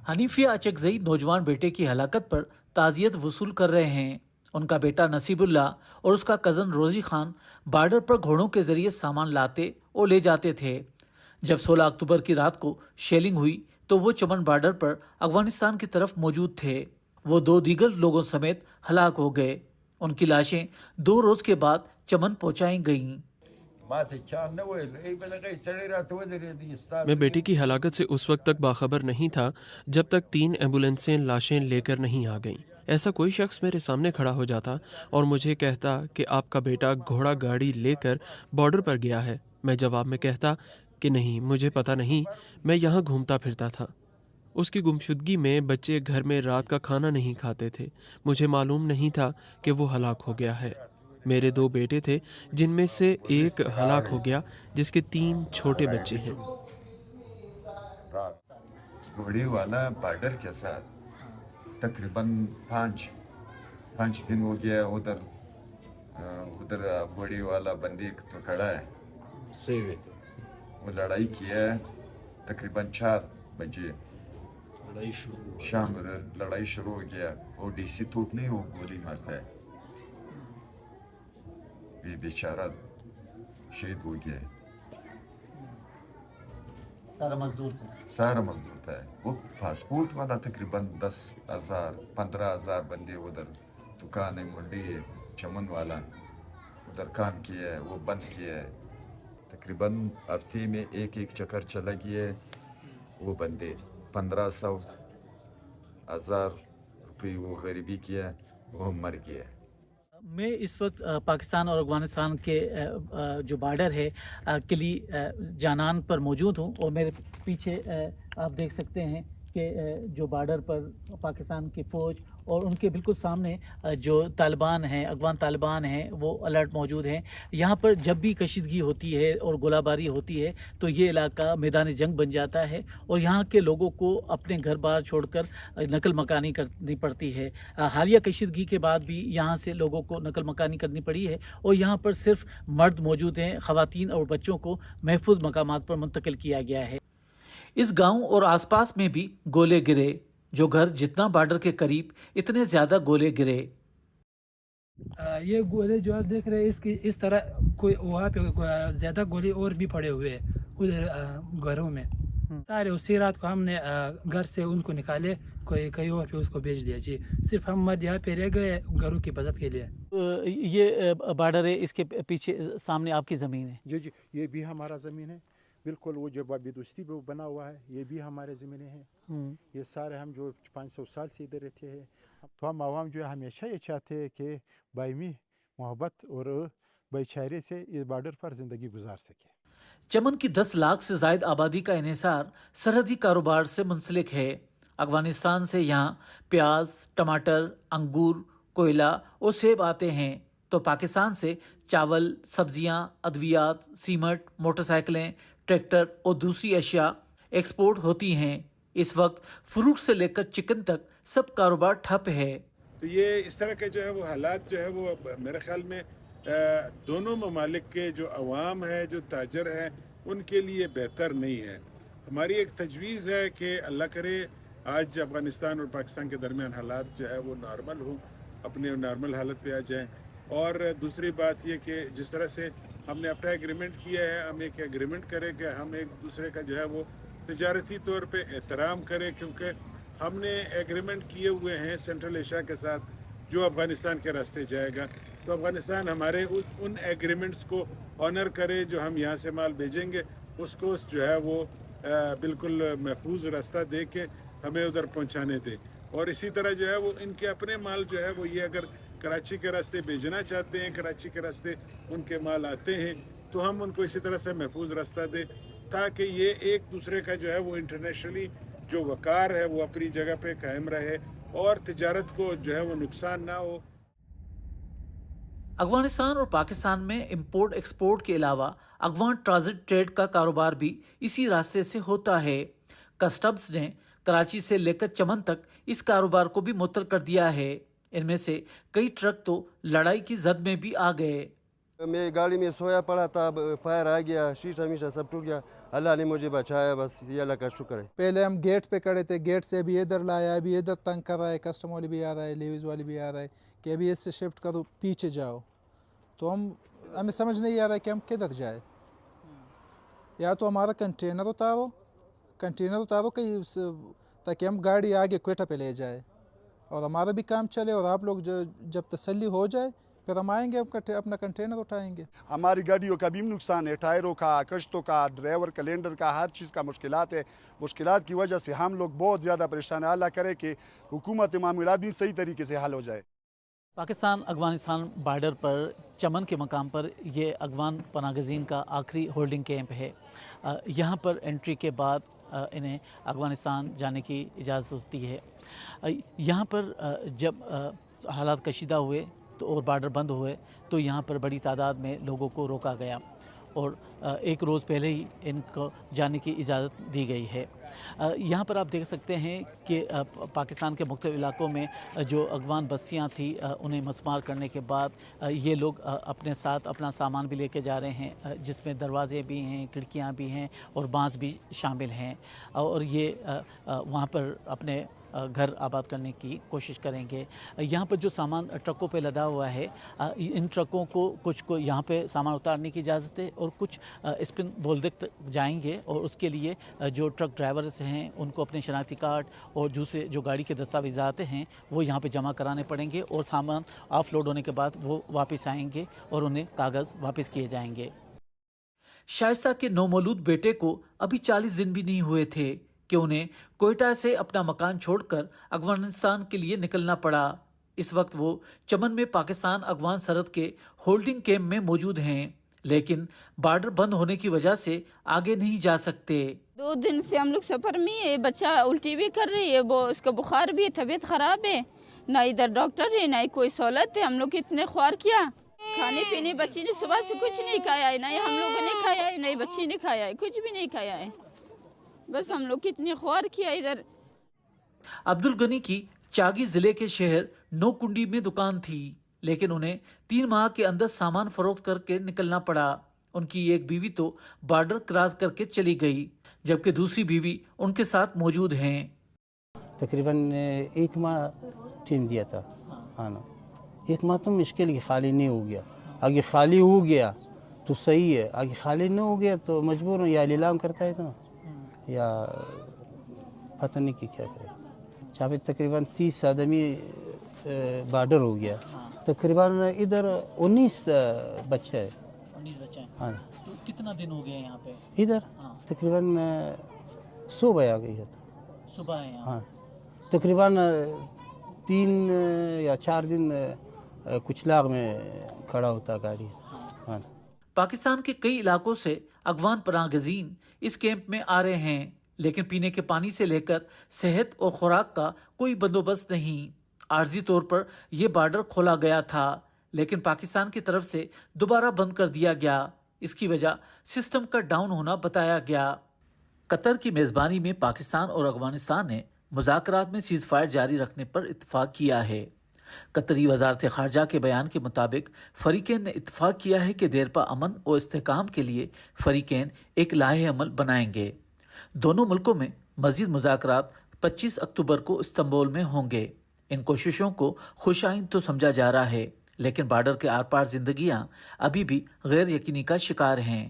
حنیفیہ اچکزئی نوجوان بیٹے کی ہلاکت پر تعزیت وصول کر رہے ہیں۔ ان کا بیٹا نصیب اللہ اور اس کا کزن روزی خان بارڈر پر گھوڑوں کے ذریعے سامان لاتے اور لے جاتے تھے۔ جب 16 اکتوبر کی رات کو شیلنگ ہوئی تو وہ چمن بارڈر پر افغانستان کی طرف موجود تھے۔ وہ 2 دیگر لوگوں سمیت ہلاک ہو گئے۔ ان کی لاشیں 2 روز کے بعد چمن پہنچائی گئیں۔ میں بیٹی کی ہلاکت سے اس وقت تک باخبر نہیں تھا جب تک 3 ایمبولینسیں لاشیں لے کر نہیں آ گئیں۔ ایسا کوئی شخص میرے سامنے کھڑا ہو جاتا اور مجھے کہتا کہ آپ کا بیٹا گھوڑا گاڑی لے کر بارڈر پر گیا ہے۔ میں جواب میں کہتا کہ نہیں، مجھے پتہ نہیں، میں یہاں گھومتا پھرتا تھا۔ اس کی گمشدگی میں بچے گھر میں رات کا کھانا نہیں کھاتے تھے۔ مجھے معلوم نہیں تھا کہ وہ ہلاک ہو گیا ہے۔ میرے 2 بیٹے تھے جن میں سے ایک ہلاک ہو گیا، جس کے 3 چھوٹے بچے ہیں۔ گھوڑے والا بارڈر کے ساتھ تقریباً 5 دن ہو گیا۔ ادھر گھوڑے والا بندے تو کھڑا ہے، وہ لڑائی کیا ہے۔ تقریباً 4 بجے شام لڑائی شروع ہو گیا، اور ڈی سی ٹوٹنے وہ گولی مارتا ہے، یہ بیچارہ شہید ہو گیا ہے۔ سارا مزدور تھا۔ وہ پاسپورٹ والا تقریباً 10,000 15,000 بندے ادھر دکان ہے، منڈی ہے، چمن والا ادھر کام کیا ہے، وہ بند کیا ہے۔ تقریباً ہفتے میں ایک چکر چلا گیا ہے۔ وہ بندے 1500 1000 روپے وہ غریبی کیا، وہ مر گیا۔ میں اس وقت پاکستان اور افغانستان کے جو بارڈر ہے قلی جانان پر موجود ہوں، اور میرے پیچھے آپ دیکھ سکتے ہیں کہ جو بارڈر پر پاکستان کی فوج اور ان کے بالکل سامنے جو طالبان ہیں، افغان طالبان ہیں، وہ الرٹ موجود ہیں۔ یہاں پر جب بھی کشیدگی ہوتی ہے اور گولہ باری ہوتی ہے تو یہ علاقہ میدان جنگ بن جاتا ہے، اور یہاں کے لوگوں کو اپنے گھر بار چھوڑ کر نقل مکانی کرنی پڑتی ہے۔ حالیہ کشیدگی کے بعد بھی یہاں سے لوگوں کو نقل مکانی کرنی پڑی ہے، اور یہاں پر صرف مرد موجود ہیں، خواتین اور بچوں کو محفوظ مقامات پر منتقل کیا گیا ہے۔ اس گاؤں اور آس پاس میں بھی گولے گرے، جو گھر جتنا بارڈر کے قریب اتنے زیادہ گولے گرے۔ یہ گولے جو آپ دیکھ رہے ہیں اس طرح کوئی وہاں پہ زیادہ گولے اور بھی پڑے ہوئے ہیں ادھر گھروں میں۔ سارے اسی رات کو ہم نے گھر سے ان کو نکالے، کوئی کہیں اور پہ اس کو بھیج دیا۔ جی صرف ہم مرد یہاں پہ رہ گئے گھروں کی حفاظت کے لیے۔ یہ بارڈر ہے، اس کے پیچھے سامنے آپ کی زمین ہے؟ جی جی، یہ بھی ہمارا زمین ہے بالکل۔ وہ جو بدوستی پہ بنا ہوا ہے یہ بھی ہمارے زمینیں ہیں۔ یہ سارے ہم جو 500 سال سے ادھر رہتے ہیں، تو ہم عوام جو ہے ہمیشہ یہ چاہتے ہیں کہ باہمی محبت اور بھائی چارے سے اس بارڈر پر زندگی گزار سکے۔ چمن کی 10 لاکھ سے زائد آبادی کا انحصار سرحدی کاروبار سے منسلک ہے۔ افغانستان سے یہاں پیاز، ٹماٹر، انگور، کوئلہ اور سیب آتے ہیں، تو پاکستان سے چاول، سبزیاں، ادویات، سیمنٹ، موٹر سائیکلیں، ٹریکٹر اور دوسری اشیاء ایکسپورٹ ہوتی ہیں۔ اس وقت فروٹ سے لے کر چکن تک سب کاروبار ٹھپ ہے۔ تو یہ اس طرح کے جو ہے وہ حالات جو ہے وہ میرے خیال میں دونوں ممالک کے جو عوام ہے، جو تاجر ہیں، ان کے لیے بہتر نہیں ہے۔ ہماری ایک تجویز ہے کہ اللہ کرے آج افغانستان اور پاکستان کے درمیان حالات جو ہے وہ نارمل ہوں، اپنے نارمل حالت پہ آ جائیں۔ اور دوسری بات یہ کہ جس طرح سے ہم نے اپنا ایگریمنٹ کیا ہے، ہم ایک ایگریمنٹ کریں کہ ہم ایک دوسرے کا جو ہے وہ تجارتی طور پہ احترام کریں، کیونکہ ہم نے ایگریمنٹ کیے ہوئے ہیں سینٹرل ایشیا کے ساتھ جو افغانستان کے راستے جائے گا، تو افغانستان ہمارے ان ایگریمنٹس کو آنر کرے۔ جو ہم یہاں سے مال بھیجیں گے اس کو جو ہے وہ بالکل محفوظ راستہ دے کے ہمیں ادھر پہنچانے دے۔ اور اسی طرح جو ہے وہ ان کے اپنے مال جو ہے وہ یہ اگر کراچی کے راستے بھیجنا چاہتے ہیں، کراچی کے راستے ان کے مال آتے ہیں، تو ہم ان کو اسی طرح سے محفوظ راستہ دیں، تاکہ یہ ایک دوسرے کا جو ہے وہ انٹرنیشنلی جو وقار ہے وہ اپنی جگہ پہ قائم رہے اور تجارت کو جو ہے وہ نقصان نہ ہو۔ افغانستان اور پاکستان میں امپورٹ ایکسپورٹ کے علاوہ افغان ٹرانزٹ ٹریڈ کا کاروبار بھی اسی راستے سے ہوتا ہے۔ کسٹمز نے کراچی سے لے کر چمن تک اس کاروبار کو بھی معطل کر دیا ہے۔ ان میں سے کئی ٹرک تو لڑائی کی زد میں بھی آ گئے۔ میں گاڑی میں سویا پڑا تھا، فائر آ گیا، شیشہ میشہ سب ٹوٹ گیا، اللہ نے مجھے بچایا، بس یہ اللہ کا شکر ہے۔ پہلے ہم گیٹ پہ کھڑے تھے، گیٹ سے ابھی ادھر لایا، ابھی ادھر تنگ کر رہا ہے، کسٹم والی بھی آ رہا ہے، لیویز والی بھی آ رہا ہے کہ ابھی اس سے شفٹ کرو، پیچھے جاؤ، تو ہمیں سمجھ نہیں آ رہا ہے کہ ہم کدھر جائیں۔ یا تو ہمارا کنٹینر اتارو کہیں تاکہ ہم گاڑی آگے کوئٹہ پہ لے جائے اور ہمارا بھی کام چلے، اور آپ لوگ جب تسلی ہو جائے پھر ہم آئیں گے، اپنا کنٹینر اٹھائیں گے۔ ہماری گاڑیوں کا بھی نقصان ہے، ٹائروں کا، کشتوں کا، ڈرائیور کیلنڈر کا، ہر چیز کا مشکلات ہے۔ مشکلات کی وجہ سے ہم لوگ بہت زیادہ پریشان ہیں۔ اللہ کرے کہ حکومت معاملات بھی صحیح طریقے سے حل ہو جائے۔ پاکستان افغانستان بارڈر پر چمن کے مقام پر یہ افغان پناہ گزین کا آخری ہولڈنگ کیمپ ہے۔ یہاں پر انٹری کے بعد انہیں افغانستان جانے کی اجازت ہوتی ہے۔ یہاں پر جب حالات کشیدہ ہوئے اور بارڈر بند ہوئے تو یہاں پر بڑی تعداد میں لوگوں کو روکا گیا اور ایک روز پہلے ہی ان کو جانے کی اجازت دی گئی ہے۔ یہاں پر آپ دیکھ سکتے ہیں کہ پاکستان کے مختلف علاقوں میں جو افغان بستیاں تھیں انہیں مسمار کرنے کے بعد یہ لوگ اپنے ساتھ اپنا سامان بھی لے کے جا رہے ہیں، جس میں دروازے بھی ہیں، کھڑکیاں بھی ہیں اور بانس بھی شامل ہیں، اور یہ وہاں پر اپنے گھر آباد کرنے کی کوشش کریں گے۔ یہاں پر جو سامان ٹرکوں پہ لدا ہوا ہے، ان ٹرکوں کو کچھ کو یہاں پہ سامان اتارنے کی اجازت ہے اور کچھ اسپن بولدک تک جائیں گے، اور اس کے لیے جو ٹرک ڈرائیورز ہیں ان کو اپنے شناختی کارڈ اور دوسرے جو گاڑی کے دستاویزات ہیں وہ یہاں پہ جمع کرانے پڑیں گے، اور سامان آف لوڈ ہونے کے بعد وہ واپس آئیں گے اور انہیں کاغذ واپس کیے جائیں گے۔ شائستہ کے نومولود بیٹے کو ابھی 40 دن بھی نہیں ہوئے تھے کہ انہیں کوئٹہ سے اپنا مکان چھوڑ کر افغانستان کے لیے نکلنا پڑا۔ اس وقت وہ چمن میں پاکستان افغان سرحد کے ہولڈنگ کیمپ میں موجود ہیں، لیکن بارڈر بند ہونے کی وجہ سے آگے نہیں جا سکتے۔ 2 دن سے ہم لوگ سفر میں ہے، بچہ الٹی بھی کر رہی ہے، وہ اس کا بخار بھی ہے، طبیعت خراب ہے، نہ ادھر ڈاکٹر ہے نہ کوئی سہولت ہے۔ ہم لوگ اتنے خوار کیا، کھانے پینے بچی نے صبح سے کچھ نہیں کھایا ہے، نہ ہم لوگوں نے کھایا ہے نہ بچی نے کھایا ہے، کچھ بھی نہیں کھایا ہے، بس ہم لوگ کتنے خوار کیا ادھر۔ عبدالغنی کی چاگی ضلع کے شہر نو کنڈی میں دکان تھی، لیکن انہیں 3 ماہ کے اندر سامان فروخت کر کے نکلنا پڑا۔ ان کی ایک بیوی تو بارڈر کراس کر کے چلی گئی، جبکہ دوسری بیوی ان کے ساتھ موجود ہیں۔ تقریباً 1 ماہ ٹائم دیا تھا، ہاں نا، 1 ماہ تو مشکل کی خالی نہیں ہو گیا، آگے خالی ہو گیا تو صحیح ہے، آگے خالی نہیں ہو گیا تو مجبور ہوں یا لیلام کرتا ہے تو یا پتہ نہیں کہ کیا کرے۔ جہاں پہ تقریباً 30 آدمی بارڈر ہو گیا، تقریباً ادھر 19 بچہ ہے، 19 بچے ہیں۔ ہاں تو کتنا دن ہو گیا یہاں پہ؟ ادھر تقریباً صبح آ گئی ہے، صبح ہے یہاں؟ ہاں تقریباً 3 یا 4 دن کچھ لاغ میں کھڑا ہوتا گاڑی۔ ہاں پاکستان کے کئی علاقوں سے افغان پناہ گزین اس کیمپ میں آ رہے ہیں، لیکن پینے کے پانی سے لے کر صحت اور خوراک کا کوئی بندوبست نہیں۔ عارضی طور پر یہ بارڈر کھولا گیا تھا، لیکن پاکستان کی طرف سے دوبارہ بند کر دیا گیا۔ اس کی وجہ سسٹم کا ڈاؤن ہونا بتایا گیا۔ قطر کی میزبانی میں پاکستان اور افغانستان نے مذاکرات میں سیز فائر جاری رکھنے پر اتفاق کیا ہے۔ قطری وزارت خارجہ کے بیان کے مطابق فریقین نے اتفاق کیا ہے کہ دیرپا امن اور استحکام کے لیے فریقین ایک لائحہ عمل بنائیں گے۔ دونوں ملکوں میں مزید مذاکرات 25 اکتوبر کو استنبول میں ہوں گے۔ ان کوششوں کو خوش آئند تو سمجھا جا رہا ہے، لیکن بارڈر کے آر پار زندگیاں ابھی بھی غیر یقینی کا شکار ہیں۔